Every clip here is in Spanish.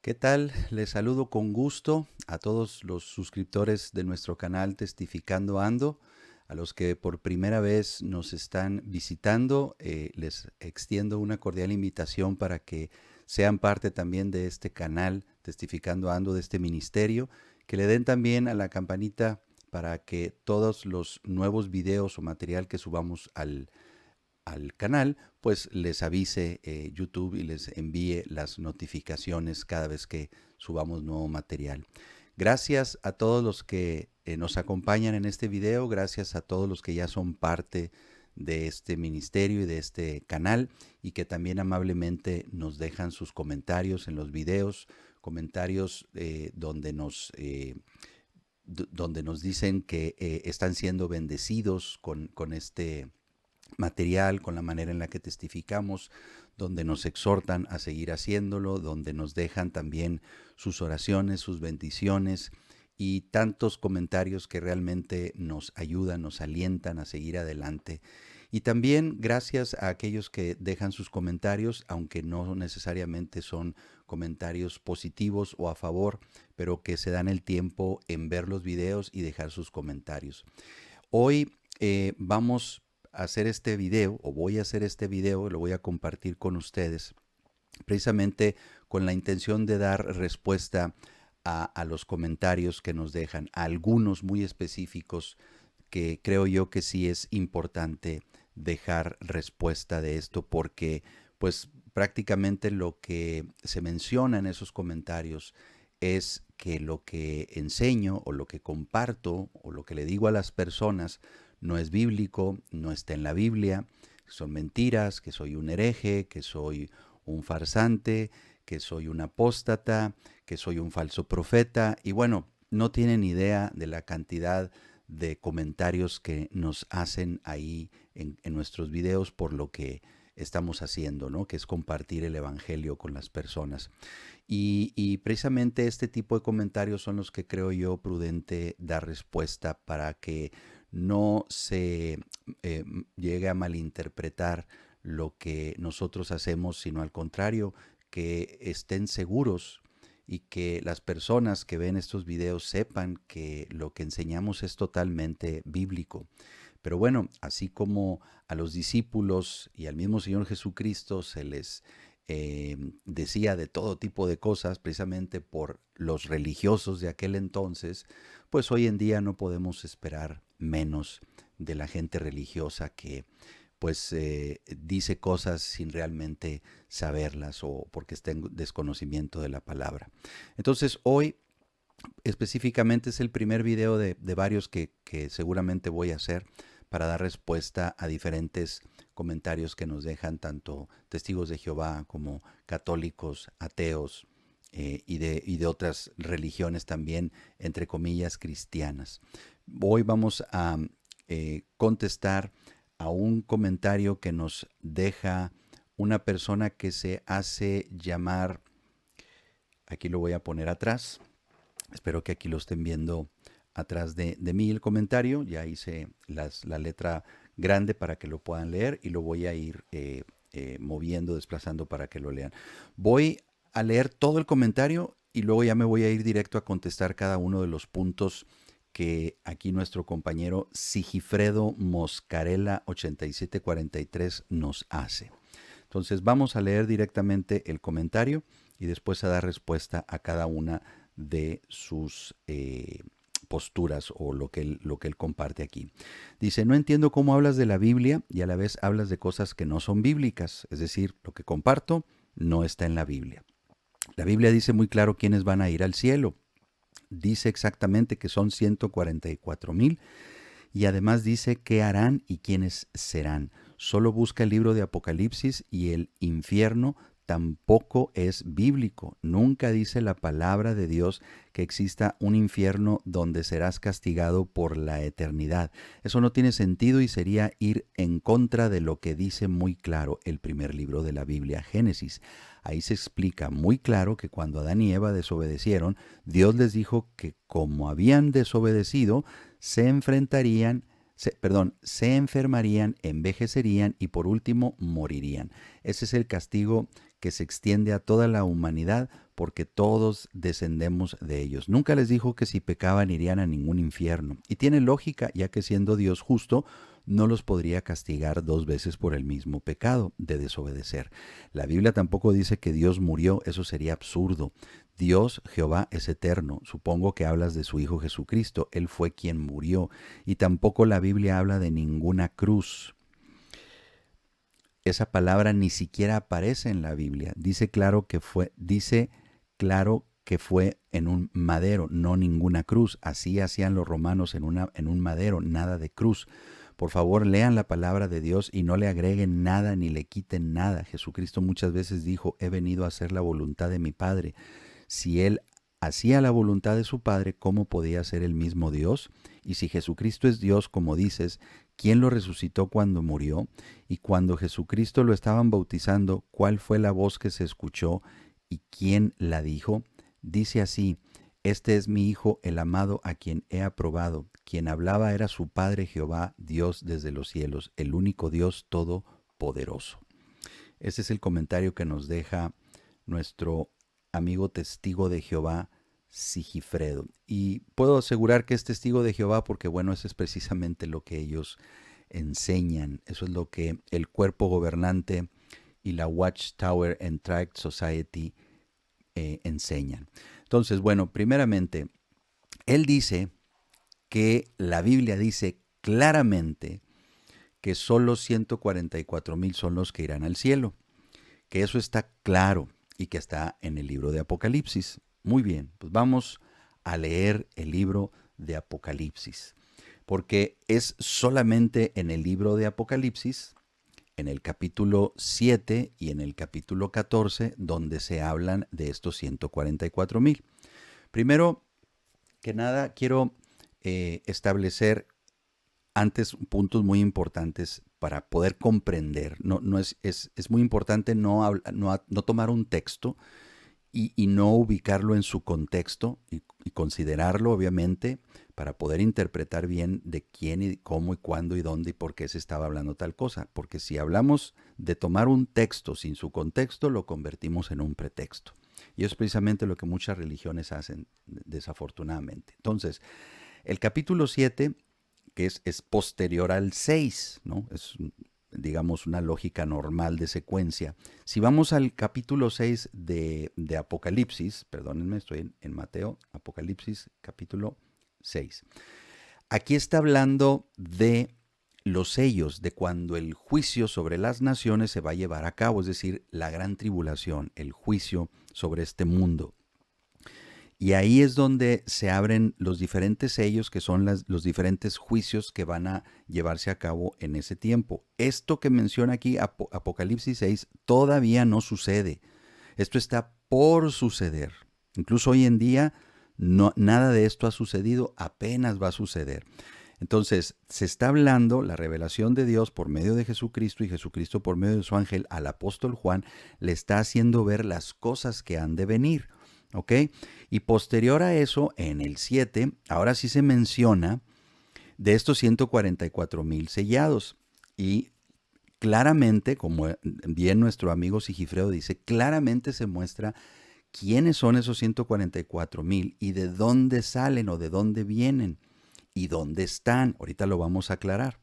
¿Qué tal? Les saludo con gusto a todos los suscriptores de nuestro canal Testificando Ando, a los que por primera vez nos están visitando, les extiendo una cordial invitación para que sean parte también de este canal Testificando Ando, de este ministerio, que le den también a la campanita para que todos los nuevos videos o material que subamos al canal, pues les avise YouTube y les envíe las notificaciones cada vez que subamos nuevo material. Gracias a todos los que nos acompañan en este video, gracias a todos los que ya son parte de este ministerio y de este canal y que también amablemente nos dejan sus comentarios en los videos, comentarios donde nos dicen que están siendo bendecidos con este material, con la manera en la que testificamos, donde nos exhortan a seguir haciéndolo, donde nos dejan también sus oraciones, sus bendiciones y tantos comentarios que realmente nos ayudan, nos alientan a seguir adelante. Y también gracias a aquellos que dejan sus comentarios, aunque no necesariamente son comentarios positivos o a favor, pero que se dan el tiempo en ver los videos y dejar sus comentarios. Hoy vamos a hacer este video, o voy a hacer este video, lo voy a compartir con ustedes, precisamente con la intención de dar respuesta a los comentarios que nos dejan, a algunos muy específicos que creo yo que sí es importante dejar respuesta de esto porque pues prácticamente lo que se menciona en esos comentarios es que lo que enseño o lo que comparto o lo que le digo a las personas no es bíblico, no está en la Biblia, son mentiras, que soy un hereje, que soy un farsante, que soy un apóstata, que soy un falso profeta y bueno, no tienen idea de la cantidad de comentarios que nos hacen ahí en nuestros videos por lo que estamos haciendo, ¿no? Que es compartir el Evangelio con las personas. Y precisamente este tipo de comentarios son los que creo yo prudente dar respuesta para que no se eh, llegue a malinterpretar lo que nosotros hacemos, sino al contrario, que estén seguros y que las personas que ven estos videos sepan que lo que enseñamos es totalmente bíblico. Pero bueno, así como a los discípulos y al mismo Señor Jesucristo se les decía de todo tipo de cosas precisamente por los religiosos de aquel entonces, pues hoy en día no podemos esperar menos de la gente religiosa que pues dice cosas sin realmente saberlas o porque está en desconocimiento de la palabra. Entonces hoy específicamente es el primer video de varios que seguramente voy a hacer para dar respuesta a diferentes comentarios que nos dejan tanto testigos de Jehová como católicos, ateos y de otras religiones también, entre comillas, cristianas. Hoy vamos a contestar a un comentario que nos deja una persona que se hace llamar, aquí lo voy a poner atrás, espero que aquí lo estén viendo atrás de mí el comentario. Ya hice la letra grande para que lo puedan leer y lo voy a ir moviendo, desplazando para que lo lean. Voy a leer todo el comentario y luego ya me voy a ir directo a contestar cada uno de los puntos que aquí nuestro compañero Sigifredo Moscarela 8743 nos hace. Entonces vamos a leer directamente el comentario y después a dar respuesta a cada una de sus posturas o lo que él comparte aquí. Dice, no entiendo cómo hablas de la Biblia y a la vez hablas de cosas que no son bíblicas. Es decir, lo que comparto no está en la Biblia. La Biblia dice muy claro quiénes van a ir al cielo. Dice exactamente que son 144,000 y además dice qué harán y quiénes serán. Solo busca el libro de Apocalipsis y el infierno tampoco es bíblico. Nunca dice la palabra de Dios que exista un infierno donde serás castigado por la eternidad. Eso no tiene sentido y sería ir en contra de lo que dice muy claro el primer libro de la Biblia, Génesis. Ahí se explica muy claro que cuando Adán y Eva desobedecieron, Dios les dijo que como habían desobedecido, se enfrentarían, se enfermarían, envejecerían y por último morirían. Ese es el castigo que se extiende a toda la humanidad, porque todos descendemos de ellos. Nunca les dijo que si pecaban irían a ningún infierno. Y tiene lógica, ya que siendo Dios justo, no los podría castigar 2 veces por el mismo pecado de desobedecer. La Biblia tampoco dice que Dios murió, eso sería absurdo. Dios, Jehová, es eterno. Supongo que hablas de su Hijo Jesucristo. Él fue quien murió. Y tampoco la Biblia habla de ninguna cruz. Esa palabra ni siquiera aparece en la Biblia. Dice claro que fue en un madero, no ninguna cruz. Así hacían los romanos en un madero, nada de cruz. Por favor, lean la palabra de Dios y no le agreguen nada ni le quiten nada. Jesucristo muchas veces dijo, he venido a hacer la voluntad de mi Padre. Si Él hacía la voluntad de su Padre, ¿cómo podía ser el mismo Dios? Y si Jesucristo es Dios, como dices, ¿quién lo resucitó cuando murió? Y cuando Jesucristo lo estaban bautizando, ¿cuál fue la voz que se escuchó y quién la dijo? Dice así, este es mi Hijo, el amado, a quien he aprobado. Quien hablaba era su Padre Jehová, Dios desde los cielos, el único Dios todopoderoso. Ese es el comentario que nos deja nuestro amigo testigo de Jehová, Sigifredo. Y puedo asegurar que es testigo de Jehová porque, bueno, eso es precisamente lo que ellos enseñan. Eso es lo que el cuerpo gobernante y la Watchtower and Tract Society enseñan. Entonces, bueno, primeramente, él dice que la Biblia dice claramente que solo 144,000 son los que irán al cielo, que eso está claro y que está en el libro de Apocalipsis. Muy bien, pues vamos a leer el libro de Apocalipsis, porque es solamente en el libro de Apocalipsis, en el capítulo 7 y en el capítulo 14, donde se hablan de estos 144,000. Primero que nada, quiero establecer antes puntos muy importantes para poder comprender. No es muy importante no tomar un texto y no ubicarlo en su contexto y considerarlo, obviamente, para poder interpretar bien de quién y cómo y cuándo y dónde y por qué se estaba hablando tal cosa. Porque si hablamos de tomar un texto sin su contexto, lo convertimos en un pretexto. Y eso es precisamente lo que muchas religiones hacen, desafortunadamente. Entonces, el capítulo 7, que es posterior al 6, ¿no? Es, digamos, una lógica normal de secuencia. Si vamos al capítulo 6 de Apocalipsis, perdónenme, estoy en Mateo, Apocalipsis capítulo 6. Aquí está hablando de los sellos, de cuando el juicio sobre las naciones se va a llevar a cabo, es decir, la gran tribulación, el juicio sobre este mundo. Y ahí es donde se abren los diferentes sellos, que son los diferentes juicios que van a llevarse a cabo en ese tiempo. Esto que menciona aquí Apocalipsis 6 todavía no sucede. Esto está por suceder. Incluso hoy en día nada de esto ha sucedido, apenas va a suceder. Entonces, se está hablando la revelación de Dios por medio de Jesucristo y Jesucristo por medio de su ángel al apóstol Juan le está haciendo ver las cosas que han de venir. ¿Ok? Y posterior a eso, en el 7, ahora sí se menciona de estos 144,000 sellados. Y claramente, como bien nuestro amigo Sigifredo dice, claramente se muestra quiénes son esos 144,000 y de dónde salen o de dónde vienen y dónde están. Ahorita lo vamos a aclarar.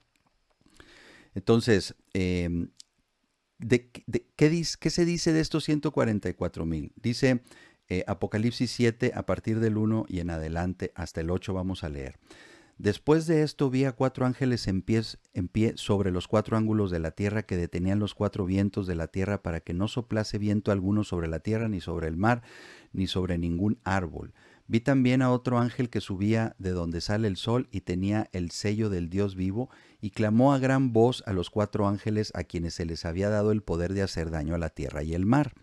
Entonces, ¿qué se dice de estos 144,000? Dice Apocalipsis 7, a partir del 1 y en adelante, hasta el 8 vamos a leer. Después de esto vi a 4 ángeles en pie sobre los 4 ángulos de la tierra que detenían los 4 vientos de la tierra para que no soplase viento alguno sobre la tierra, ni sobre el mar, ni sobre ningún árbol. Vi también a otro ángel que subía de donde sale el sol y tenía el sello del Dios vivo y clamó a gran voz a los 4 ángeles a quienes se les había dado el poder de hacer daño a la tierra y el mar,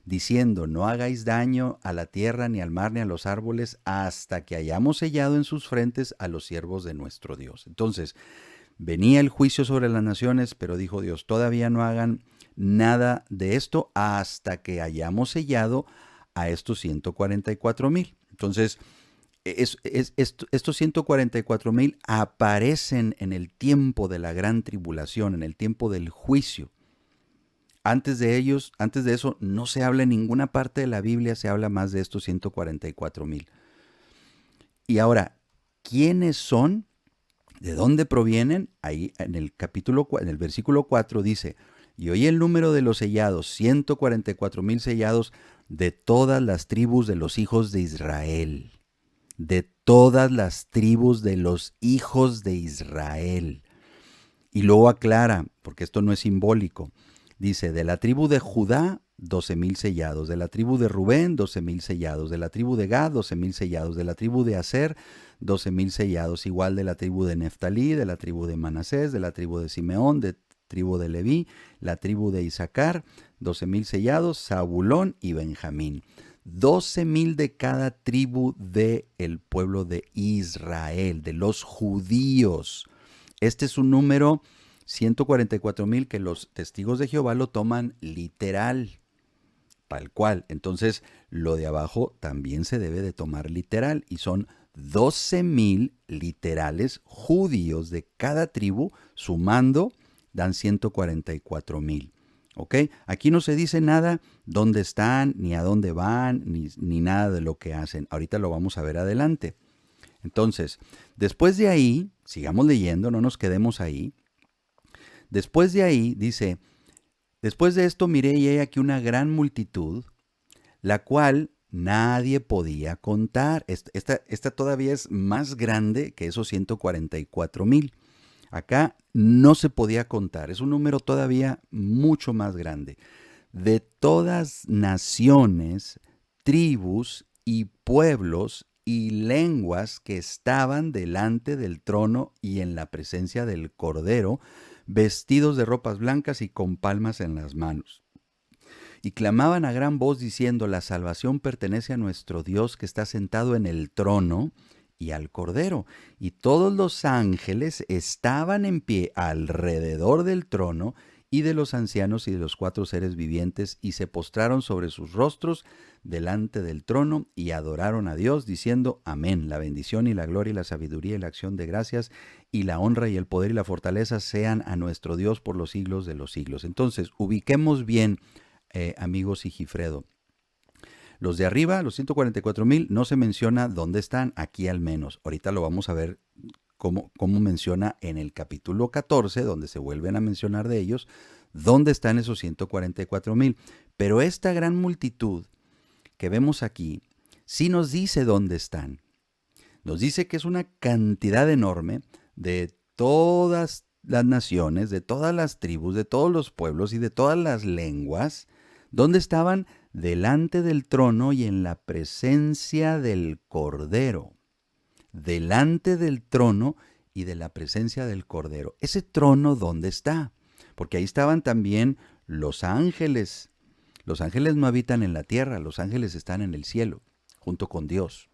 diciendo, no hagáis daño a la tierra, ni al mar, ni a los árboles, hasta que hayamos sellado en sus frentes a los siervos de nuestro Dios. Entonces, venía el juicio sobre las naciones, pero dijo Dios, todavía no hagan nada de esto hasta que hayamos sellado a estos 144,000. Entonces, estos 144,000 aparecen en el tiempo de la gran tribulación, en el tiempo del juicio. Antes de eso, no se habla en ninguna parte de la Biblia, se habla más de estos 144,000. Y ahora, ¿quiénes son? ¿De dónde provienen? Ahí en el en el versículo 4 dice, y oí el número de los sellados, 144,000 sellados de todas las tribus de los hijos de Israel. De todas las tribus de los hijos de Israel. Y luego aclara, porque esto no es simbólico, dice, de la tribu de Judá, 12,000 sellados, de la tribu de Rubén, 12,000 sellados, de la tribu de Gad, 12,000 sellados, de la tribu de Aser, 12,000 sellados, igual de la tribu de Neftalí, de la tribu de Manasés, de la tribu de Simeón, de tribu de Leví, la tribu de Isaacar, 12,000 sellados, Zabulón y Benjamín. 12,000 de cada tribu del pueblo de Israel, de los judíos. Este es un número 144,000 que los testigos de Jehová lo toman literal, tal cual. Entonces, lo de abajo también se debe de tomar literal y son 12,000 literales judíos de cada tribu, sumando, dan 144,000. ¿Ok? Aquí no se dice nada dónde están, ni a dónde van, ni nada de lo que hacen. Ahorita lo vamos a ver adelante. Entonces, después de ahí, sigamos leyendo, no nos quedemos ahí. Después de ahí, dice, después de esto miré y he aquí una gran multitud, la cual nadie podía contar. Esta todavía es más grande que esos 144,000. Acá no se podía contar, es un número todavía mucho más grande. De todas naciones, tribus y pueblos y lenguas que estaban delante del trono y en la presencia del Cordero, vestidos de ropas blancas y con palmas en las manos. Y clamaban a gran voz diciendo, la salvación pertenece a nuestro Dios que está sentado en el trono y al Cordero. Y todos los ángeles estaban en pie alrededor del trono y de los ancianos y de los 4 seres vivientes, y se postraron sobre sus rostros delante del trono y adoraron a Dios, diciendo, amén, la bendición y la gloria y la sabiduría y la acción de gracias y la honra y el poder y la fortaleza sean a nuestro Dios por los siglos de los siglos. Entonces, ubiquemos bien, amigos Sigifredo. Los de arriba, los 144,000, no se menciona dónde están, aquí al menos. Ahorita lo vamos a ver cómo menciona en el capítulo 14, donde se vuelven a mencionar de ellos, dónde están esos 144,000. Pero esta gran multitud que vemos aquí, sí nos dice dónde están. Nos dice que es una cantidad enorme de todas las naciones, de todas las tribus, de todos los pueblos y de todas las lenguas, donde estaban delante del trono y en la presencia del Cordero. Delante del trono y de la presencia del Cordero. ¿Ese trono dónde está? Porque ahí estaban también los ángeles. Los ángeles no habitan en la tierra, los ángeles están en el cielo, junto con Dios.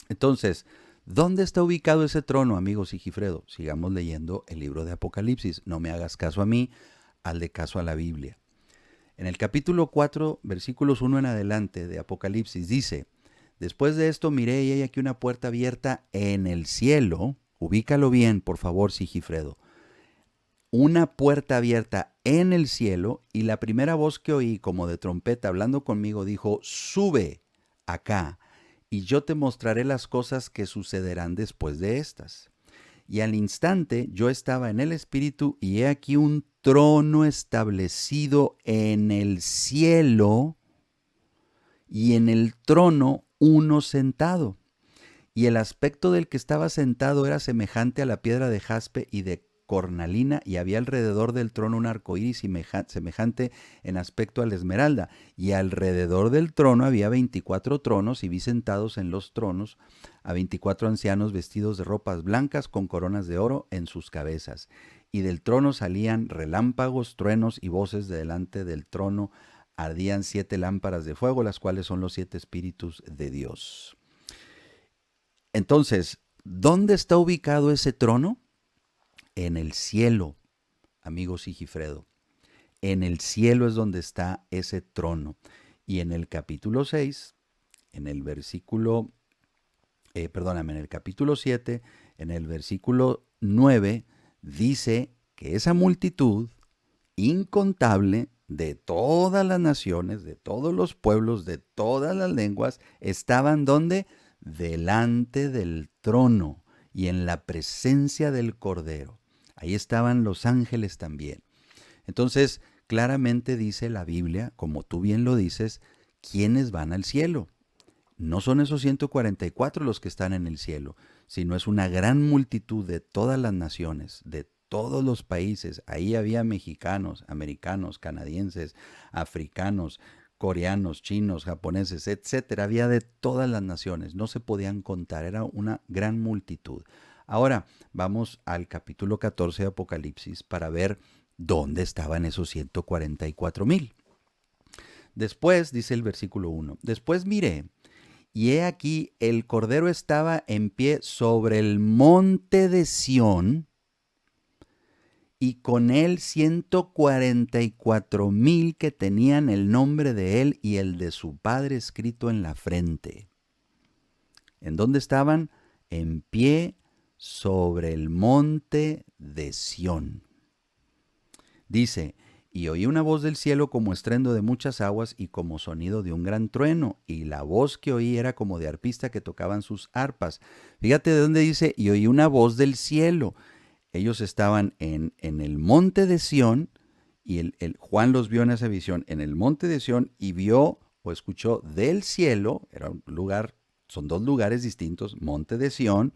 Entonces, ¿dónde está ubicado ese trono, amigo Sigifredo? Sigamos leyendo el libro de Apocalipsis. No me hagas caso a mí, hazle caso a la Biblia. En el capítulo 4, versículos 1 en adelante de Apocalipsis dice, después de esto miré y hay aquí una puerta abierta en el cielo. Ubícalo bien, por favor, Sigifredo. Una puerta abierta en el cielo, y la primera voz que oí como de trompeta hablando conmigo dijo, sube acá y yo te mostraré las cosas que sucederán después de estas. Y al instante yo estaba en el espíritu y he aquí un trono establecido en el cielo y en el trono uno sentado. Y el aspecto del que estaba sentado era semejante a la piedra de jaspe y de cornalina, y había alrededor del trono un arco iris semejante en aspecto a la esmeralda. Y alrededor del trono había 24 tronos, y vi sentados en los tronos a 24 ancianos vestidos de ropas blancas con coronas de oro en sus cabezas. Y del trono salían relámpagos, truenos y voces. De delante del trono ardían 7 lámparas de fuego, las cuales son los 7 espíritus de Dios. Entonces, ¿dónde está ubicado ese trono? En el cielo, amigo Sigifredo. En el cielo es donde está ese trono. Y en el capítulo 6, en el versículo, en el capítulo 7, en el versículo 9, dice que esa multitud incontable de todas las naciones, de todos los pueblos, de todas las lenguas, estaban ¿dónde? Delante del trono y en la presencia del Cordero. Ahí estaban los ángeles también. Entonces, claramente dice la Biblia, como tú bien lo dices, ¿quiénes van al cielo? No son esos 144 los que están en el cielo, sino es una gran multitud de todas las naciones, de todos los países. Ahí había mexicanos, americanos, canadienses, africanos, coreanos, chinos, japoneses, etcétera. Había de todas las naciones, no se podían contar, era una gran multitud. Ahora vamos al capítulo 14 de Apocalipsis para ver dónde estaban esos 144,000. Después, dice el versículo 1, después miré, y he aquí el Cordero estaba en pie sobre el monte de Sión, y con él 144,000 que tenían el nombre de él y el de su padre escrito en la frente. ¿En dónde estaban? En pie sobre el monte de Sión. Dice, y oí una voz del cielo como estruendo de muchas aguas y como sonido de un gran trueno, y la voz que oí era como de arpista que tocaban sus arpas. Fíjate de dónde dice, y oí una voz del cielo. Ellos estaban en el monte de Sión, y Juan los vio en esa visión, en el monte de Sión, y vio o escuchó del cielo, era un lugar, son dos lugares distintos, monte de Sión,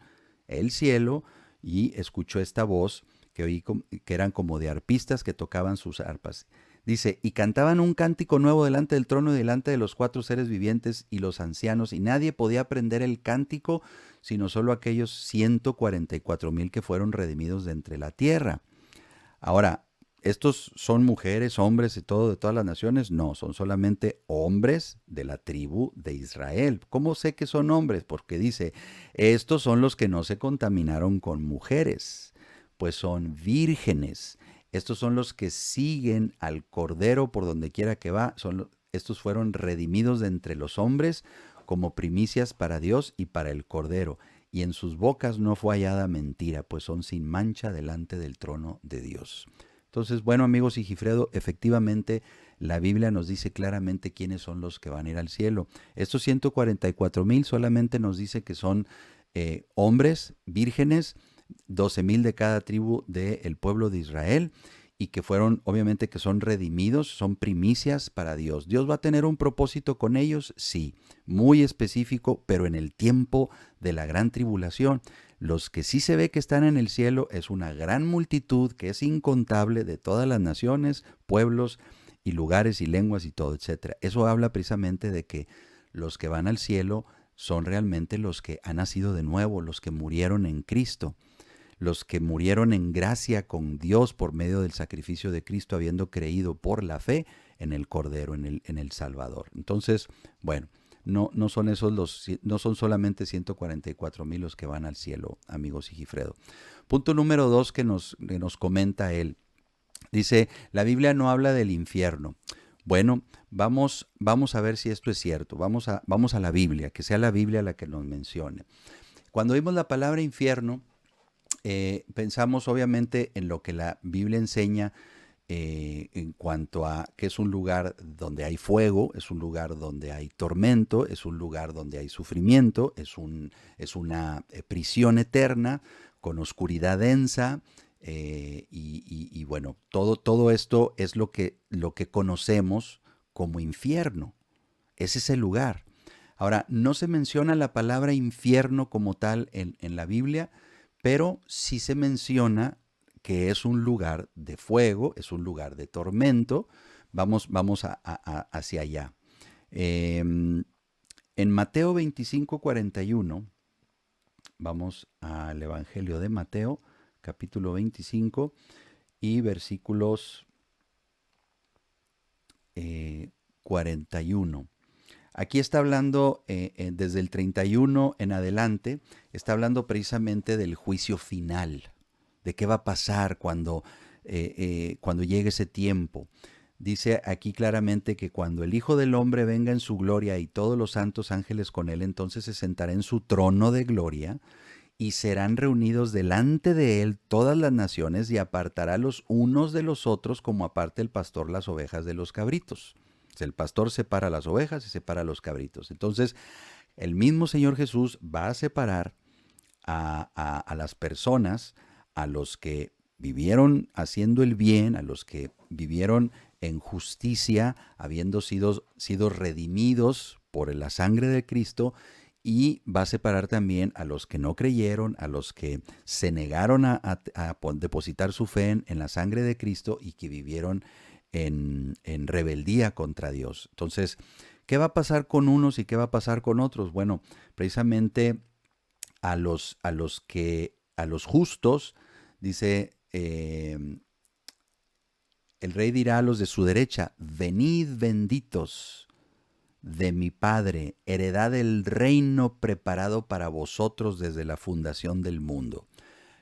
el cielo, y escuchó esta voz que oí que eran como de arpistas que tocaban sus arpas. Dice, y cantaban un cántico nuevo delante del trono y delante de los 4 seres vivientes y los ancianos, y nadie podía aprender el cántico, sino solo aquellos 144,000 que fueron redimidos de entre la tierra. Ahora, ¿estos son mujeres, hombres y todo de todas las naciones? No, son solamente hombres de la tribu de Israel. ¿Cómo sé que son hombres? Porque dice, estos son los que no se contaminaron con mujeres, pues son vírgenes. Estos son los que siguen al Cordero por donde quiera que va. Estos fueron redimidos de entre los hombres como primicias para Dios y para el Cordero. Y en sus bocas no fue hallada mentira, pues son sin mancha delante del trono de Dios. Entonces, bueno, amigos Sigifredo, efectivamente la Biblia nos dice claramente quiénes son los que van a ir al cielo. Estos 144,000 solamente nos dice que son hombres vírgenes, 12,000 de cada tribu del pueblo de Israel, y que fueron, obviamente, que son redimidos, son primicias para Dios. ¿Dios va a tener un propósito con ellos? Sí, muy específico, pero en el tiempo de la gran tribulación. Los que sí se ve que están en el cielo es una gran multitud que es incontable de todas las naciones, pueblos y lugares y lenguas y todo, etcétera. Eso habla precisamente de que los que van al cielo son realmente los que han nacido de nuevo, los que murieron en Cristo, los que murieron en gracia con Dios por medio del sacrificio de Cristo, habiendo creído por la fe en el Cordero, en el Salvador. Entonces, bueno, no son no son solamente 144,000 los que van al cielo, amigos Sigifredo. Punto número 2 que nos comenta él. Dice, la Biblia no habla del infierno. Bueno, vamos a ver si esto es cierto. Vamos a la Biblia, que sea la Biblia la que nos mencione. Cuando oímos la palabra infierno, pensamos obviamente en lo que la Biblia enseña en cuanto a que es un lugar donde hay fuego, es un lugar donde hay tormento, es un lugar donde hay sufrimiento, es una prisión eterna con oscuridad densa, y bueno, todo esto es lo que conocemos como infierno. Es ese lugar. Ahora, no se menciona la palabra infierno como tal en la Biblia, pero sí se menciona que es un lugar de fuego, es un lugar de tormento. Vamos hacia allá. En Mateo 25:41, vamos al Evangelio de Mateo, capítulo 25 y versículos 41. Aquí está hablando, desde el 31 en adelante, está hablando precisamente del juicio final, de qué va a pasar cuando llegue ese tiempo. Dice aquí claramente que cuando el Hijo del Hombre venga en su gloria y todos los santos ángeles con él, entonces se sentará en su trono de gloria y serán reunidos delante de él todas las naciones y apartará los unos de los otros como aparte el pastor las ovejas de los cabritos. O sea, el pastor separa las ovejas y separa los cabritos. Entonces, el mismo Señor Jesús va a separar a las personas, a los que vivieron haciendo el bien, a los que vivieron en justicia, habiendo sido redimidos por la sangre de Cristo, y va a separar también a los que no creyeron, a los que se negaron a depositar su fe en la sangre de Cristo y que vivieron en rebeldía contra Dios. Entonces, ¿qué va a pasar con unos y qué va a pasar con otros? Bueno, precisamente a los justos, dice, el rey dirá a los de su derecha: venid benditos de mi Padre, heredad del reino preparado para vosotros desde la fundación del mundo.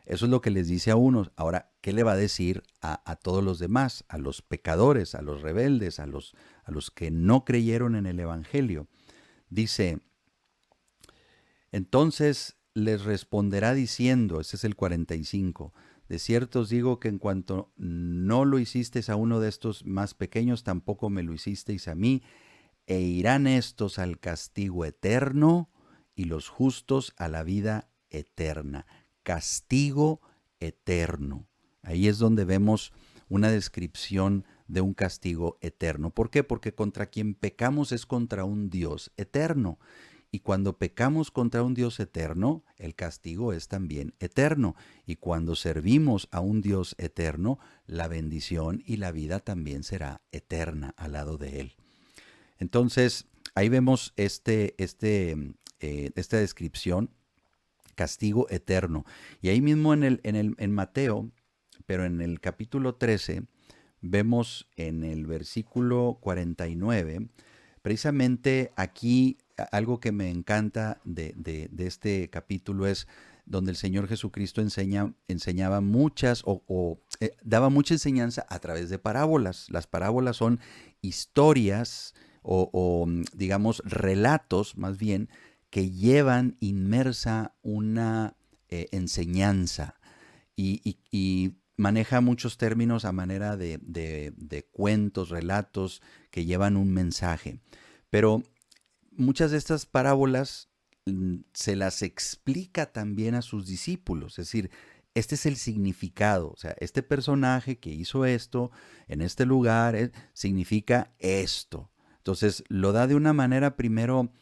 Eso es lo que les dice a unos. Ahora, ¿qué le va a decir a todos los demás? A los pecadores, a los rebeldes, a los que no creyeron en el Evangelio. Dice, entonces les responderá diciendo, ese es el 45, de cierto os digo que en cuanto no lo hicisteis a uno de estos más pequeños, tampoco me lo hicisteis a mí, e irán estos al castigo eterno y los justos a la vida eterna. Castigo eterno. Ahí es donde vemos una descripción de un castigo eterno. ¿Por qué? Porque contra quien pecamos es contra un Dios eterno. Y cuando pecamos contra un Dios eterno, el castigo es también eterno. Y cuando servimos a un Dios eterno, la bendición y la vida también será eterna al lado de Él. Entonces, ahí vemos esta descripción, castigo eterno. Y ahí mismo en Mateo, pero en el capítulo 13, vemos en el versículo 49, precisamente aquí algo que me encanta de este capítulo es donde el Señor Jesucristo enseñaba muchas daba mucha enseñanza a través de parábolas. Las parábolas son historias digamos relatos más bien que llevan inmersa una enseñanza y maneja muchos términos a manera de cuentos, relatos que llevan un mensaje. Pero muchas de estas parábolas se las explica también a sus discípulos, es decir, este es el significado, o sea, este personaje que hizo esto en este lugar significa esto. Entonces lo da de una manera primero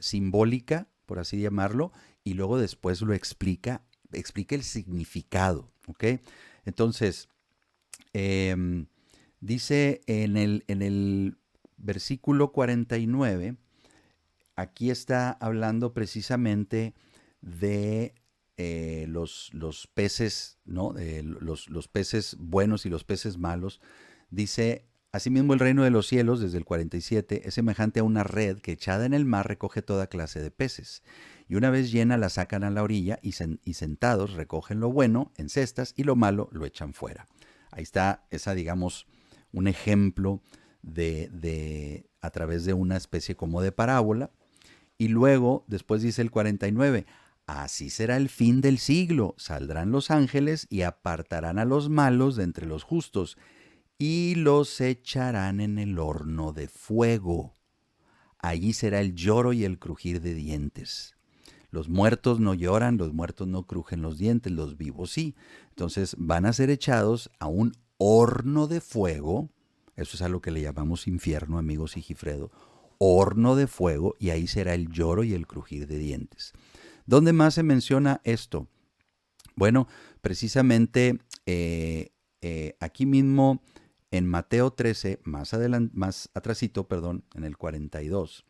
simbólica, por así llamarlo, y luego después lo explica el significado, ¿ok? Entonces, dice en el versículo 49, aquí está hablando precisamente de los peces, ¿no? Los peces buenos y los peces malos. Dice, asimismo el reino de los cielos, desde el 47, es semejante a una red que echada en el mar recoge toda clase de peces. Y una vez llena la sacan a la orilla y sentados recogen lo bueno en cestas y lo malo lo echan fuera. Ahí está digamos, un ejemplo a través de una especie como de parábola. Y luego, después dice el 49, así será el fin del siglo. Saldrán los ángeles y apartarán a los malos de entre los justos y los echarán en el horno de fuego. Allí será el lloro y el crujir de dientes. Los muertos no lloran, los muertos no crujen los dientes, los vivos sí. Entonces van a ser echados a un horno de fuego. Eso es a lo que le llamamos infierno, amigos Sigifredo. Horno de fuego, y ahí será el lloro y el crujir de dientes. ¿Dónde más se menciona esto? Bueno, precisamente aquí mismo en Mateo 13, más atrasito, en el 42,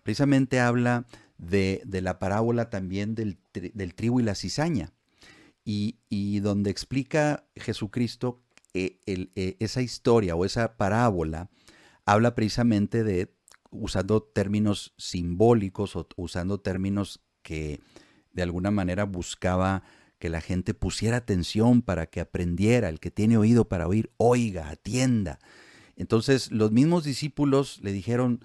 precisamente habla de la parábola también del trigo y la cizaña, y donde explica Jesucristo esa historia o esa parábola, habla precisamente de usando términos simbólicos o usando términos que de alguna manera buscaba que la gente pusiera atención para que aprendiera. El que tiene oído para oír, oiga, atienda. Entonces los mismos discípulos le dijeron,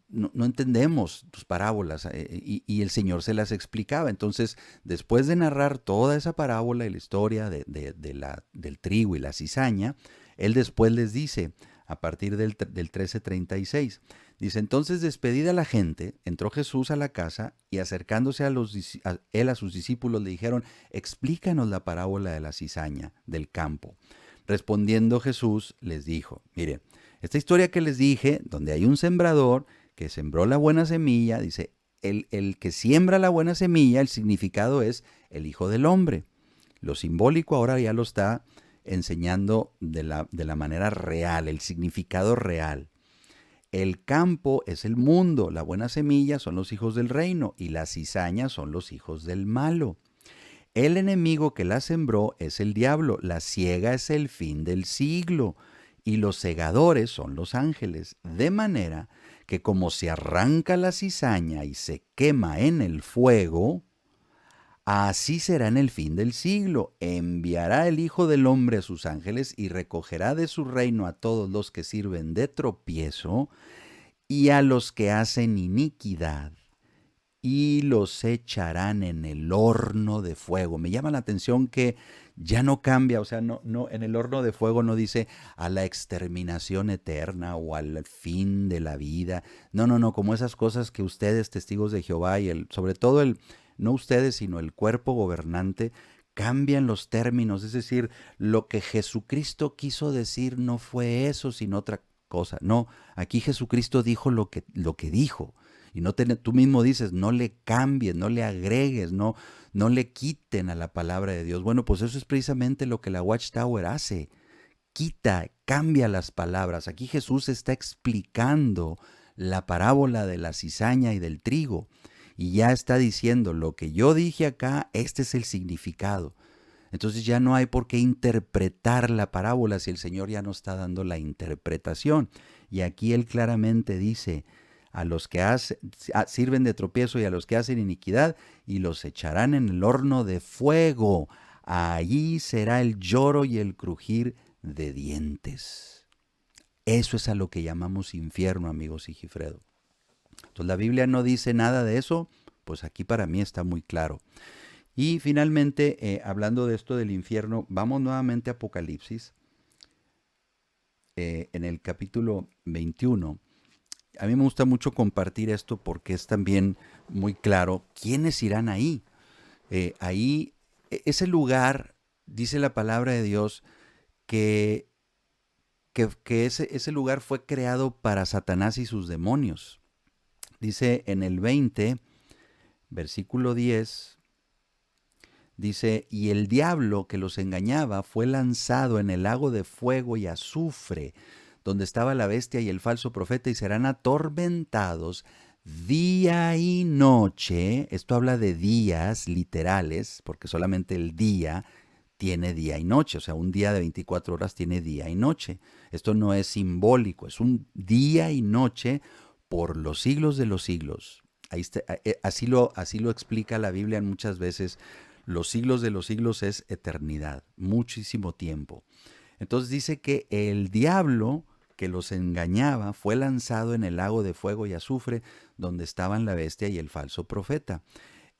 no entendemos tus parábolas. Y el Señor se las explicaba. Entonces, después de narrar toda esa parábola y la historia del trigo y la cizaña, Él después les dice, a partir del 13:36, dice, entonces despedida la gente, entró Jesús a la casa y acercándose él a sus discípulos le dijeron, explícanos la parábola de la cizaña del campo. Respondiendo Jesús les dijo, miren, esta historia que les dije, donde hay un sembrador que sembró la buena semilla, dice, el que siembra la buena semilla, el significado es el Hijo del Hombre. Lo simbólico ahora ya lo está enseñando de la manera real, el significado real. El campo es el mundo, la buena semilla son los hijos del reino y la cizaña son los hijos del malo. El enemigo que la sembró es el diablo, la siega es el fin del siglo y los segadores son los ángeles, de manera que como se arranca la cizaña y se quema en el fuego, así será en el fin del siglo. Enviará el Hijo del Hombre a sus ángeles y recogerá de su reino a todos los que sirven de tropiezo y a los que hacen iniquidad, y los echarán en el horno de fuego. Me llama la atención que ya no cambia, o sea, no, en el horno de fuego no dice a la exterminación eterna o al fin de la vida. No, como esas cosas que ustedes, testigos de Jehová, y sobre todo no ustedes, sino el cuerpo gobernante, cambian los términos. Es decir, lo que Jesucristo quiso decir no fue eso, sino otra cosa. No, aquí Jesucristo dijo lo que dijo. Y tú mismo dices, no le cambies, no le agregues, no le quiten a la palabra de Dios. Bueno, pues eso es precisamente lo que la Watchtower hace. Quita, cambia las palabras. Aquí Jesús está explicando la parábola de la cizaña y del trigo. Y ya está diciendo, lo que yo dije acá, este es el significado. Entonces ya no hay por qué interpretar la parábola si el Señor ya no está dando la interpretación. Y aquí Él claramente dice, a los que sirven de tropiezo y a los que hacen iniquidad, y los echarán en el horno de fuego. Allí será el lloro y el crujir de dientes. Eso es a lo que llamamos infierno, amigos Sigifredo. Entonces la Biblia no dice nada de eso, pues aquí para mí está muy claro. Y finalmente, hablando de esto del infierno, vamos nuevamente a Apocalipsis, en el capítulo 21. A mí me gusta mucho compartir esto porque es también muy claro quiénes irán ahí. Ahí, ese lugar, dice la palabra de Dios, que, que ese lugar fue creado para Satanás y sus demonios. Dice en el 20, versículo 10, dice, y el diablo que los engañaba fue lanzado en el lago de fuego y azufre, donde estaba la bestia y el falso profeta, y serán atormentados día y noche. Esto habla de días literales, porque solamente el día tiene día y noche, o sea, un día de 24 horas tiene día y noche. Esto no es simbólico, es un día y noche por los siglos de los siglos. Así lo explica la Biblia muchas veces. Los siglos de los siglos es eternidad, muchísimo tiempo. Entonces dice que el diablo que los engañaba fue lanzado en el lago de fuego y azufre, donde estaban la bestia y el falso profeta.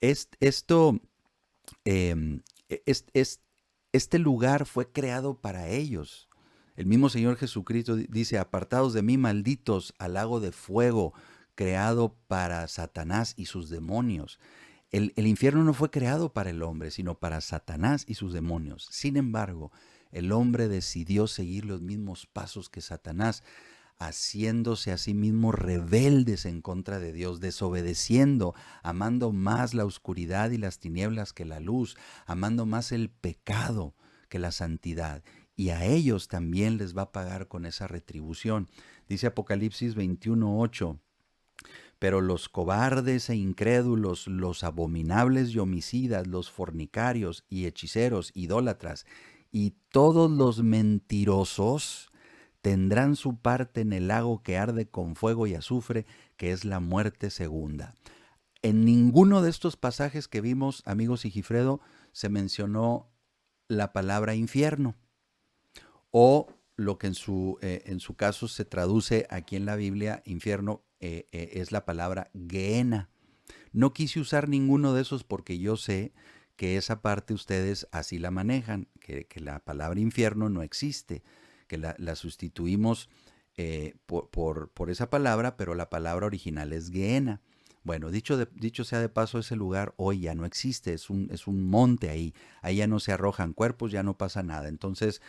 Esto, eh, este lugar fue creado para ellos. El mismo Señor Jesucristo dice, apartados de mí, malditos, al lago de fuego, creado para Satanás y sus demonios. El infierno no fue creado para el hombre, sino para Satanás y sus demonios. Sin embargo, el hombre decidió seguir los mismos pasos que Satanás, haciéndose a sí mismo rebeldes en contra de Dios, desobedeciendo, amando más la oscuridad y las tinieblas que la luz, amando más el pecado que la santidad. Y a ellos también les va a pagar con esa retribución. Dice Apocalipsis 21:8. Pero los cobardes e incrédulos, los abominables y homicidas, los fornicarios y hechiceros, idólatras, y todos los mentirosos tendrán su parte en el lago que arde con fuego y azufre, que es la muerte segunda. En ninguno de estos pasajes que vimos, amigos Sigifredo, se mencionó la palabra infierno, o lo que en su caso se traduce aquí en la Biblia, infierno, es la palabra Gehenna. No quise usar ninguno de esos porque yo sé que esa parte ustedes así la manejan, que la palabra infierno no existe, que la sustituimos por esa palabra, pero la palabra original es Gehenna. Bueno, dicho sea de paso, ese lugar hoy ya no existe, es un monte ahí, ahí ya no se arrojan cuerpos, ya no pasa nada. Entonces,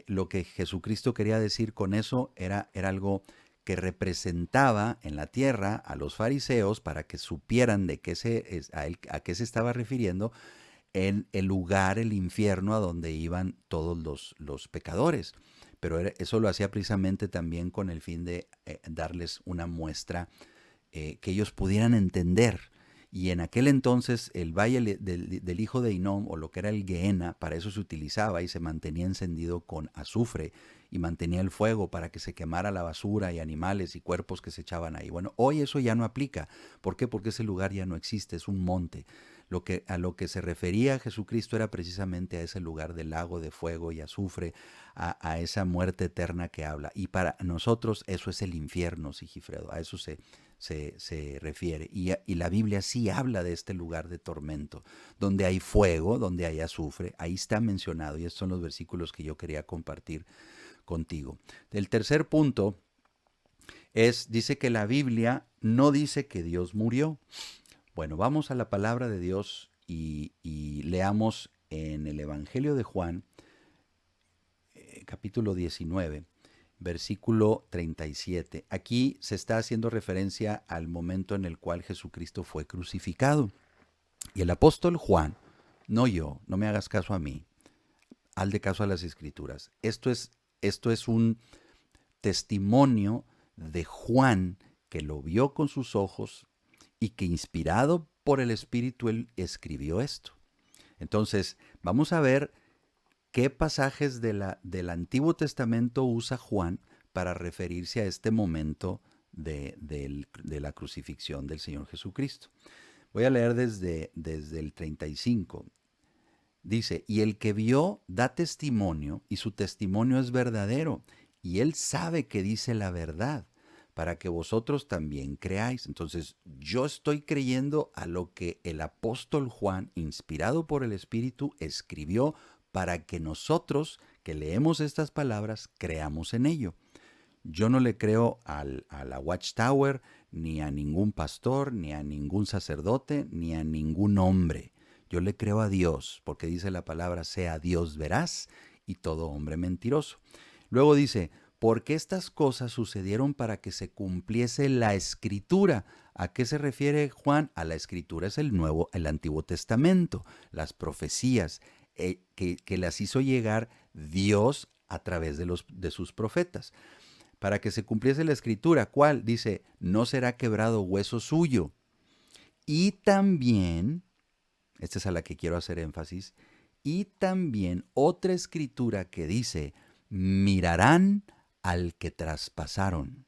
lo que Jesucristo quería decir con eso era algo que representaba en la tierra a los fariseos para que supieran de qué a qué se estaba refiriendo en el lugar, el infierno, a donde iban todos los pecadores. Pero eso lo hacía precisamente también con el fin de darles una muestra que ellos pudieran entender. Y en aquel entonces el valle del hijo de Hinnom, o lo que era el Gehenna, para eso se utilizaba y se mantenía encendido con azufre y mantenía el fuego para que se quemara la basura y animales y cuerpos que se echaban ahí. Bueno, hoy eso ya no aplica. ¿Por qué? Porque ese lugar ya no existe, es un monte. A lo que se refería Jesucristo era precisamente a ese lugar del lago de fuego y azufre, a esa muerte eterna que habla. Y para nosotros eso es el infierno, Sigifredo, a eso se refiere. Y la Biblia sí habla de este lugar de tormento, donde hay fuego, donde hay azufre, ahí está mencionado, y estos son los versículos que yo quería compartir contigo. El tercer punto dice que la Biblia no dice que Dios murió. Bueno, vamos a la palabra de Dios y leamos en el Evangelio de Juan, capítulo 19, versículo 37. Aquí se está haciendo referencia al momento en el cual Jesucristo fue crucificado. Y el apóstol Juan, no yo, no me hagas caso a mí, hazle caso a las Escrituras. Esto es un testimonio de Juan, que lo vio con sus ojos y que, inspirado por el Espíritu, él escribió esto. Entonces, vamos a ver qué pasajes del Antiguo Testamento usa Juan para referirse a este momento de la crucifixión del Señor Jesucristo. Voy a leer desde el 35. Dice, y el que vio da testimonio, y su testimonio es verdadero, y él sabe que dice la verdad, para que vosotros también creáis. Entonces, yo estoy creyendo a lo que el apóstol Juan, inspirado por el Espíritu, escribió para que nosotros, que leemos estas palabras, creamos en ello. Yo no le creo a la Watchtower, ni a ningún pastor, ni a ningún sacerdote, ni a ningún hombre. Yo le creo a Dios, porque dice la palabra, sea Dios veraz y todo hombre mentiroso. Luego dice, porque estas cosas sucedieron para que se cumpliese la Escritura. ¿A qué se refiere Juan? A la Escritura es el Antiguo Testamento, las profecías que las hizo llegar Dios a través de sus profetas. Para que se cumpliese la Escritura, ¿cuál? Dice, no será quebrado hueso suyo. Y también, esta es a la que quiero hacer énfasis, y también otra escritura que dice, mirarán al que traspasaron.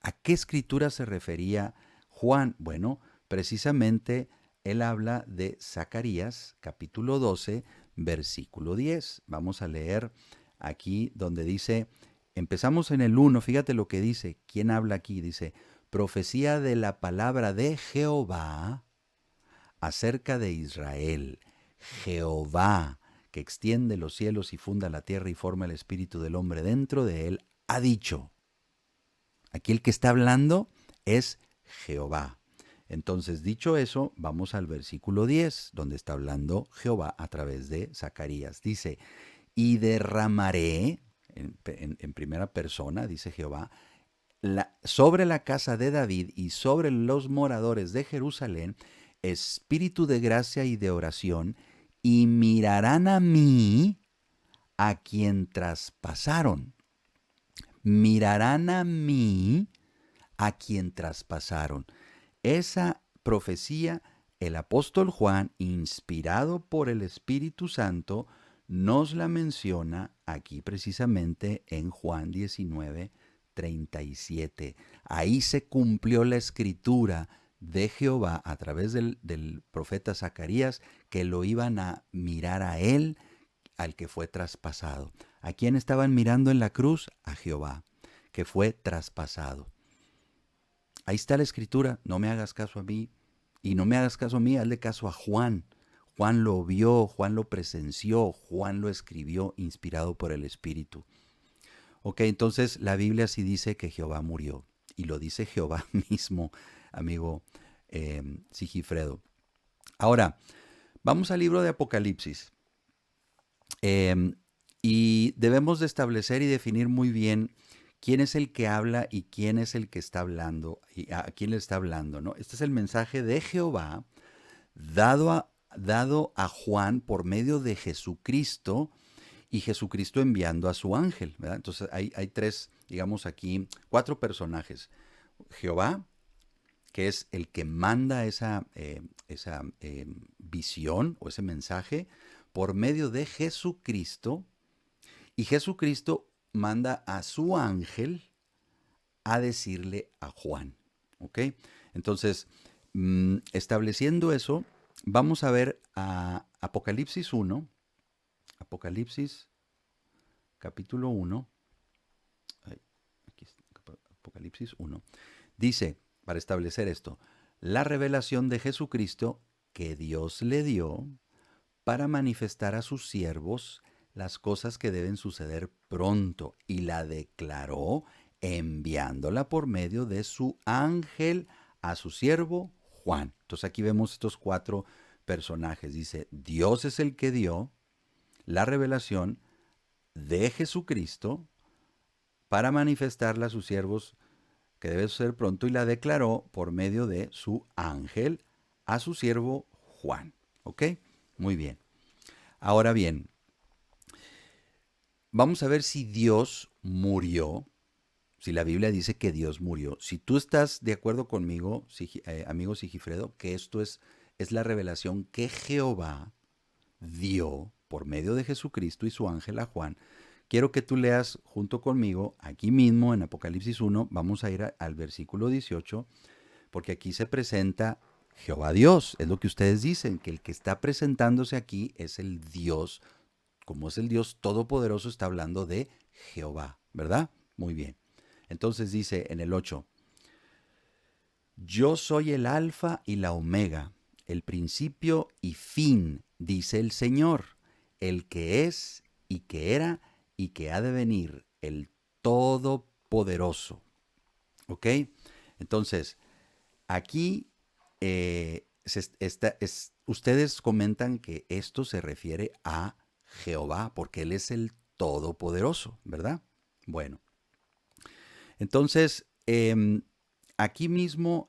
¿A qué escritura se refería Juan? Bueno, precisamente él habla de Zacarías, capítulo 12, versículo 10. Vamos a leer aquí donde dice, empezamos en el 1, fíjate lo que dice. ¿Quién habla aquí? Dice, profecía de la palabra de Jehová acerca de Israel. Jehová, que extiende los cielos y funda la tierra y forma el espíritu del hombre dentro de él, ha dicho. Aquí el que está hablando es Jehová. Entonces, dicho eso, vamos al versículo 10, donde está hablando Jehová a través de Zacarías. Dice, y derramaré, en primera persona, dice Jehová, sobre la casa de David y sobre los moradores de Jerusalén, espíritu de gracia y de oración, y mirarán a mí, a quien traspasaron. Mirarán a mí, a quien traspasaron. Esa profecía, el apóstol Juan, inspirado por el Espíritu Santo, nos la menciona aquí precisamente en Juan 19, 37. Ahí se cumplió la escritura de Jehová a través del profeta Zacarías, que lo iban a mirar a él, al que fue traspasado. ¿A quién estaban mirando en la cruz? A Jehová, que fue traspasado. Ahí está la escritura, no me hagas caso a mí. Y no me hagas caso a mí, hazle caso a Juan. Juan lo vio, Juan lo presenció, Juan lo escribió inspirado por el Espíritu. Ok, entonces la Biblia sí dice que Jehová murió. Y lo dice Jehová mismo, amigo Sigifredo. Ahora, vamos al libro de Apocalipsis. Eh, y debemos de establecer y definir muy bien quién es el que habla y quién es el que está hablando y a quién le está hablando, ¿no? Este es el mensaje de Jehová dado a Juan por medio de Jesucristo y Jesucristo enviando a su ángel, ¿verdad? Entonces hay tres, digamos aquí, cuatro personajes. Jehová, que es el que manda esa visión o ese mensaje por medio de Jesucristo, y Jesucristo manda a su ángel a decirle a Juan. ¿Ok? Entonces, estableciendo eso, vamos a ver a Apocalipsis 1, Apocalipsis capítulo 1, aquí está, Apocalipsis 1, dice, para establecer esto, la revelación de Jesucristo que Dios le dio para manifestar a sus siervos las cosas que deben suceder pronto, y la declaró enviándola por medio de su ángel a su siervo Juan. Entonces aquí vemos estos cuatro personajes. Dice, Dios es el que dio la revelación de Jesucristo para manifestarla a sus siervos que debe suceder pronto, y la declaró por medio de su ángel a su siervo Juan. ¿Ok? Muy bien. Ahora bien, vamos a ver si Dios murió, si la Biblia dice que Dios murió. Si tú estás de acuerdo conmigo, amigo Sigifredo, que esto es la revelación que Jehová dio por medio de Jesucristo y su ángel a Juan, quiero que tú leas junto conmigo, aquí mismo en Apocalipsis 1, vamos a ir al versículo 18, porque aquí se presenta Jehová Dios, es lo que ustedes dicen, que el que está presentándose aquí es el Dios. Como es el Dios todopoderoso, está hablando de Jehová, ¿verdad? Muy bien. Entonces dice en el 8, yo soy el alfa y la omega, el principio y fin, dice el Señor, el que es y que era y que ha de venir, el todopoderoso. ¿Ok? Entonces, aquí ustedes comentan que esto se refiere a Jehová, porque Él es el Todopoderoso, ¿verdad? Bueno, entonces, aquí mismo,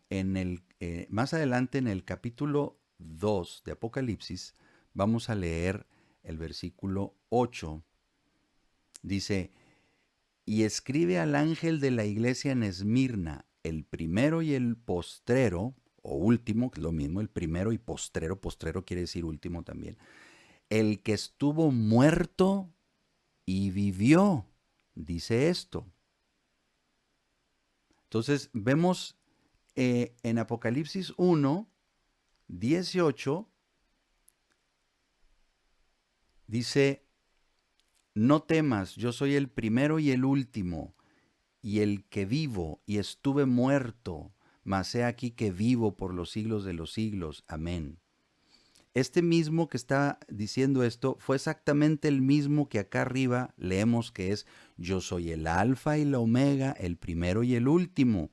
más adelante en el capítulo 2 de Apocalipsis, vamos a leer el versículo 8. Dice, y escribe al ángel de la iglesia en Esmirna, el primero y el postrero, o último, que es lo mismo, el primero y postrero, postrero quiere decir último también, el que estuvo muerto y vivió, dice esto. Entonces vemos en Apocalipsis 1, 18, dice, no temas, yo soy el primero y el último, y el que vivo, y estuve muerto, mas he aquí que vivo por los siglos de los siglos. Amén. Este mismo que está diciendo esto fue exactamente el mismo que acá arriba leemos, que es, yo soy el alfa y la omega, el primero y el último.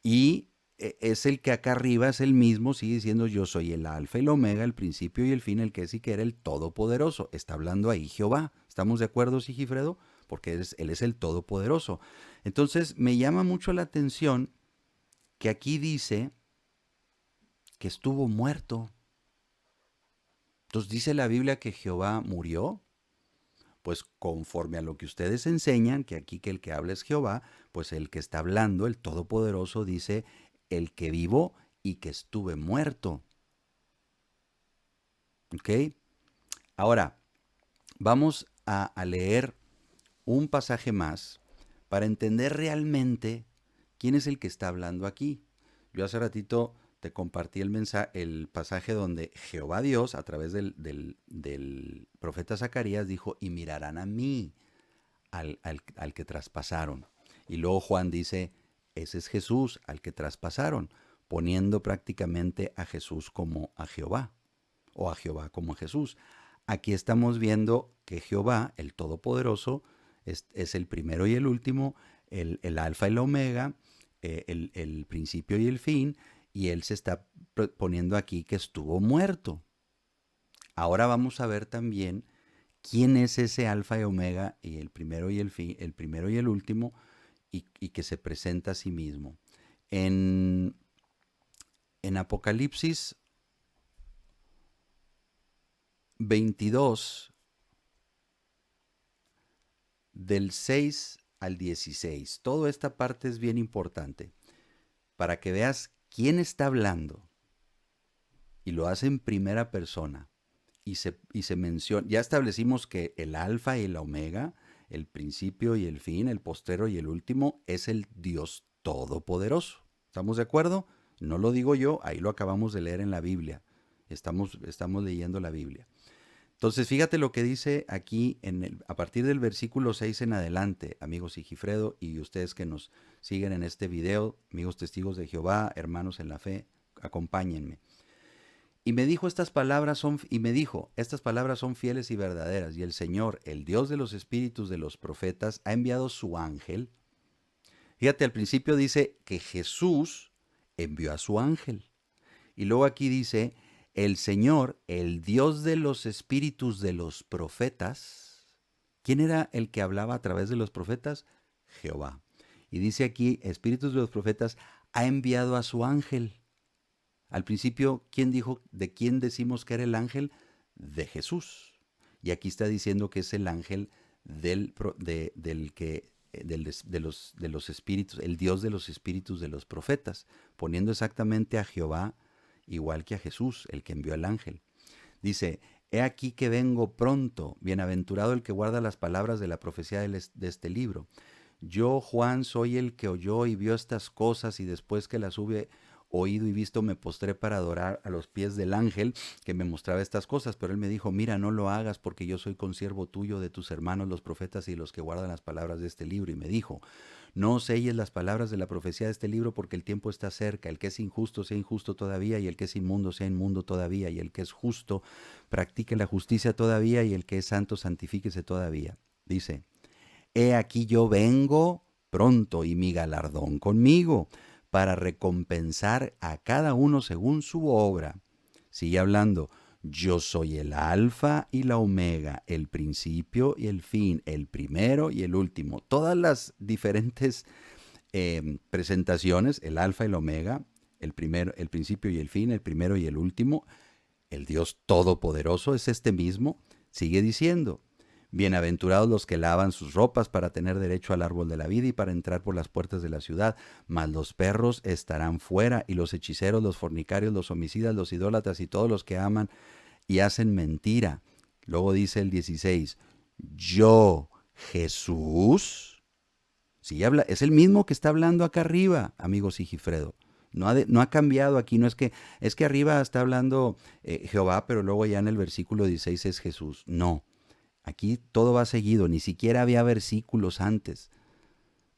Y es el que acá arriba es el mismo, sigue diciendo, yo soy el alfa y el omega, el principio y el fin, el que es y que era, el todopoderoso. Está hablando ahí Jehová. ¿Estamos de acuerdo, Sigifredo? Porque él es el todopoderoso. Entonces me llama mucho la atención que aquí dice que estuvo muerto. Entonces dice la Biblia que Jehová murió. Pues conforme a lo que ustedes enseñan, que aquí que el que habla es Jehová, pues el que está hablando, el Todopoderoso, dice, el que vivo y que estuve muerto. ¿Ok? Ahora, vamos a leer un pasaje más para entender realmente quién es el que está hablando aquí. Yo hace ratito te compartí el pasaje donde Jehová Dios, a través del profeta Zacarías, dijo, y mirarán a mí, al que traspasaron. Y luego Juan dice, ese es Jesús al que traspasaron, poniendo prácticamente a Jesús como a Jehová, o a Jehová como a Jesús. Aquí estamos viendo que Jehová, el Todopoderoso, es el primero y el último, el alfa y la omega, el principio y el fin, y él se está poniendo aquí que estuvo muerto. Ahora vamos a ver también quién es ese alfa y omega y el primero y el fin, el primero y el último, y que se presenta a sí mismo. En, en Apocalipsis 22, del 6 al 16, toda esta parte es bien importante para que veas quién está hablando, y lo hace en primera persona. Y se menciona, ya establecimos que el alfa y la omega, el principio y el fin, el postero y el último, es el Dios todopoderoso. ¿Estamos de acuerdo? No lo digo yo, ahí lo acabamos de leer en la Biblia. Estamos leyendo la Biblia. Entonces, fíjate lo que dice aquí a partir del versículo 6 en adelante, amigos Sigifredo y ustedes que nos siguen en este video, amigos testigos de Jehová, hermanos en la fe, acompáñenme. Estas palabras son fieles y verdaderas, y el Señor, el Dios de los espíritus de los profetas, ha enviado su ángel. Fíjate, al principio dice que Jesús envió a su ángel. Y luego aquí dice, el Señor, el Dios de los espíritus de los profetas. ¿Quién era el que hablaba a través de los profetas? Jehová. Y dice aquí, espíritus de los profetas, ha enviado a su ángel. Al principio, ¿quién dijo de quién decimos que era el ángel? De Jesús. Y aquí está diciendo que es el ángel de los espíritus, el Dios de los espíritus de los profetas, poniendo exactamente a Jehová igual que a Jesús, el que envió al ángel. Dice, he aquí que vengo pronto, bienaventurado el que guarda las palabras de la profecía de este libro. Yo, Juan, soy el que oyó y vio estas cosas, y después que las hube oído y visto, me postré para adorar a los pies del ángel que me mostraba estas cosas. Pero él me dijo, mira, no lo hagas, porque yo soy consiervo tuyo, de tus hermanos los profetas y los que guardan las palabras de este libro. Y me dijo, no selles las palabras de la profecía de este libro, porque el tiempo está cerca. El que es injusto sea injusto todavía, y el que es inmundo sea inmundo todavía, y el que es justo practique la justicia todavía, y el que es santo santifíquese todavía. Dice, he aquí yo vengo pronto, y mi galardón conmigo, para recompensar a cada uno según su obra. Sigue hablando, yo soy el alfa y la omega, el principio y el fin, el primero y el último. Todas las diferentes presentaciones, el alfa y la omega, el primero, el principio y el fin, el primero y el último, el Dios todopoderoso es este mismo. Sigue diciendo, bienaventurados los que lavan sus ropas para tener derecho al árbol de la vida y para entrar por las puertas de la ciudad. Mas los perros estarán fuera, y los hechiceros, los fornicarios, los homicidas, los idólatras y todos los que aman y hacen mentira. Luego dice el 16, yo, Jesús, sí, es el mismo que está hablando acá arriba, amigo Sigifredo. No ha cambiado aquí, no es que arriba está hablando Jehová, pero luego ya en el versículo 16 es Jesús. No. Aquí todo va seguido, ni siquiera había versículos antes.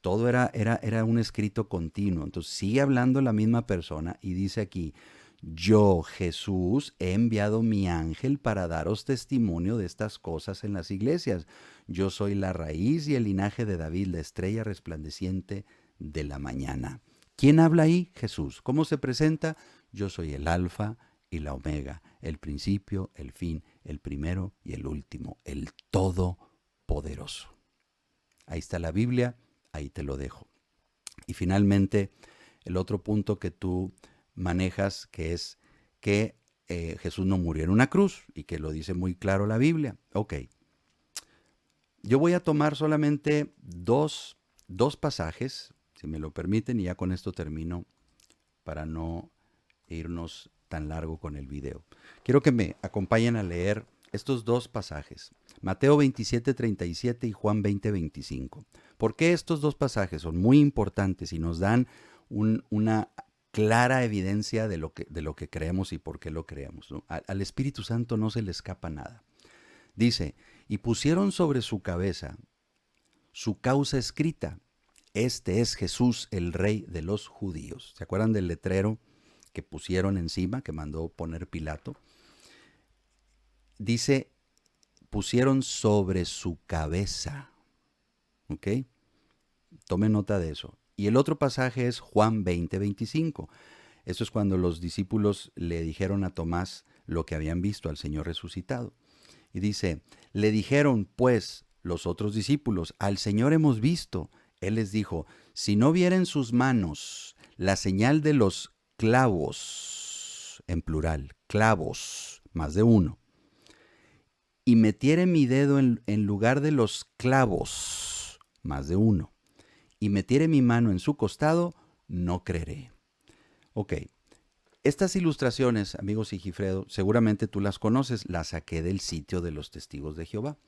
Todo era un escrito continuo. Entonces sigue hablando la misma persona y dice aquí, yo, Jesús, he enviado mi ángel para daros testimonio de estas cosas en las iglesias. Yo soy la raíz y el linaje de David, la estrella resplandeciente de la mañana. ¿Quién habla ahí? Jesús. ¿Cómo se presenta? Yo soy el alfa y la omega, el principio, el fin, el primero y el último, el todopoderoso. Ahí está la Biblia, ahí te lo dejo. Y finalmente, el otro punto que tú manejas, que es que Jesús no murió en una cruz, y que lo dice muy claro la Biblia. Ok. Yo voy a tomar solamente dos pasajes, si me lo permiten, y ya con esto termino para no irnos tan largo con el video. Quiero que me acompañen a leer estos dos pasajes, Mateo 27:37 y Juan 20:25. ¿Por qué estos dos pasajes son muy importantes y nos dan una clara evidencia de lo que creemos y por qué lo creemos, ¿no? Al Espíritu Santo no se le escapa nada. Dice, y pusieron sobre su cabeza su causa escrita, este es Jesús, el Rey de los judíos. ¿Se acuerdan del letrero que pusieron encima, que mandó poner Pilato? Dice, pusieron sobre su cabeza. ¿Ok? Tome nota de eso. Y el otro pasaje es Juan 20:25. Eso es cuando los discípulos le dijeron a Tomás lo que habían visto al Señor resucitado. Y dice, le dijeron pues los otros discípulos, al Señor hemos visto. Él les dijo, si no vieren sus manos la señal de los clavos, en plural, clavos, más de uno, y metiere mi dedo en lugar de los clavos, más de uno, y metiere mi mano en su costado, no creeré. Ok, estas ilustraciones, amigos Sigifredo, seguramente tú las conoces, las saqué del sitio de los testigos de Jehová.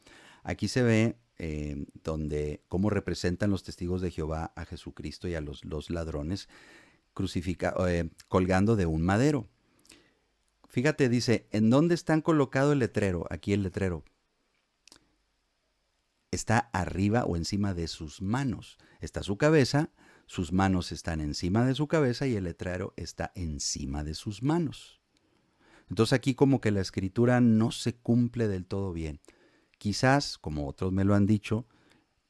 Aquí se ve cómo representan los testigos de Jehová a Jesucristo y a los ladrones colgando de un madero. Fíjate, dice, ¿en dónde están colocado el letrero? Aquí el letrero. Está arriba o encima de sus manos. Está su cabeza, sus manos están encima de su cabeza y el letrero está encima de sus manos. Entonces aquí como que la escritura no se cumple del todo bien. Quizás, como otros me lo han dicho,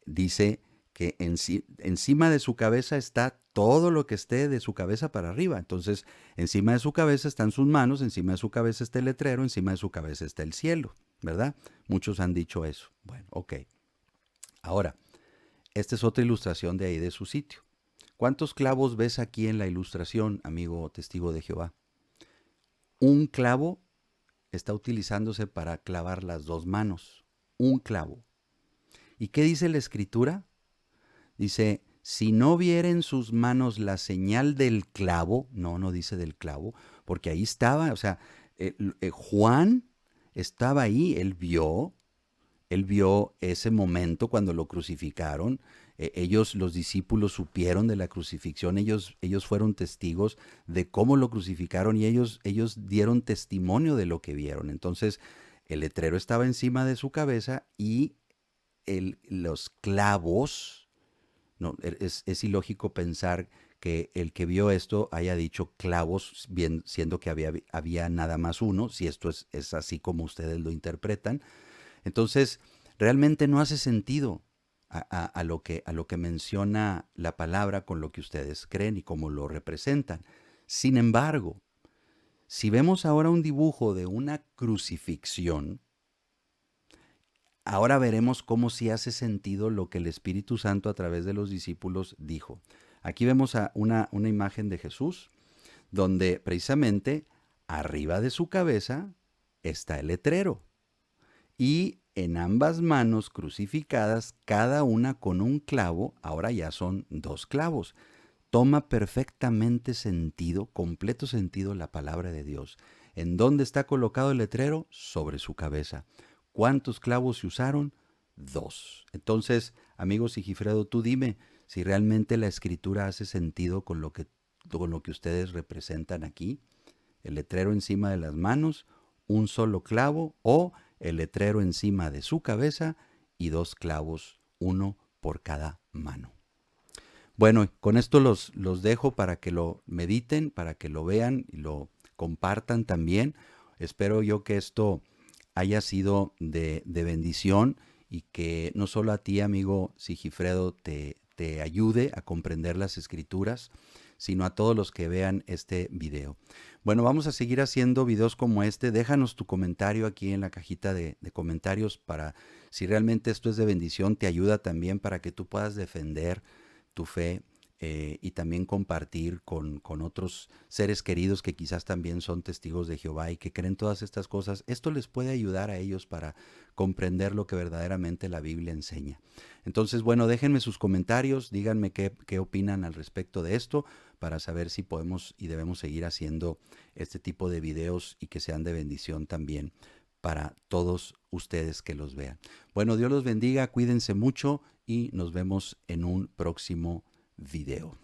dice que encima de su cabeza está todo lo que esté de su cabeza para arriba. Entonces, encima de su cabeza están sus manos, encima de su cabeza está el letrero, encima de su cabeza está el cielo, ¿verdad? Muchos han dicho eso. Bueno, ok. Ahora, esta es otra ilustración de ahí de su sitio. ¿Cuántos clavos ves aquí en la ilustración, amigo testigo de Jehová? Un clavo está utilizándose para clavar las dos manos. Un clavo. ¿Y qué dice la escritura? Dice, si no vieren sus manos la señal del clavo, no dice del clavo, porque ahí estaba, o sea, Juan estaba ahí, él vio ese momento cuando lo crucificaron. Ellos, los discípulos, supieron de la crucifixión, ellos fueron testigos de cómo lo crucificaron y ellos dieron testimonio de lo que vieron. Entonces, el letrero estaba encima de su cabeza y los clavos, no, es ilógico pensar que el que vio esto haya dicho clavos, siendo que había nada más uno, si esto es así como ustedes lo interpretan. Entonces, realmente no hace sentido a lo que menciona la palabra con lo que ustedes creen y cómo lo representan. Sin embargo, si vemos ahora un dibujo de una crucifixión, ahora veremos cómo sí hace sentido lo que el Espíritu Santo a través de los discípulos dijo. Aquí vemos una imagen de Jesús, donde precisamente arriba de su cabeza está el letrero. Y en ambas manos crucificadas, cada una con un clavo, ahora ya son dos clavos. Toma perfectamente sentido, completo sentido la palabra de Dios. ¿En dónde está colocado el letrero? Sobre su cabeza. ¿Cuántos clavos se usaron? Dos. Entonces, amigo Sigifredo, tú dime si realmente la escritura hace sentido con lo que ustedes representan aquí. El letrero encima de las manos, un solo clavo o el letrero encima de su cabeza y dos clavos, uno por cada mano. Bueno, con esto los dejo para que lo mediten, para que lo vean y lo compartan también. Espero yo que esto haya sido de bendición y que no solo a ti, amigo Sigifredo, te ayude a comprender las escrituras, sino a todos los que vean este video. Bueno, vamos a seguir haciendo videos como este. Déjanos tu comentario aquí en la cajita de comentarios para si realmente esto es de bendición, te ayuda también para que tú puedas defender tu fe y también compartir con otros seres queridos que quizás también son testigos de Jehová y que creen todas estas cosas. Esto les puede ayudar a ellos para comprender lo que verdaderamente la Biblia enseña. Entonces, bueno, déjenme sus comentarios, díganme qué opinan al respecto de esto para saber si podemos y debemos seguir haciendo este tipo de videos y que sean de bendición también para todos ustedes que los vean. Bueno, Dios los bendiga, cuídense mucho y nos vemos en un próximo video.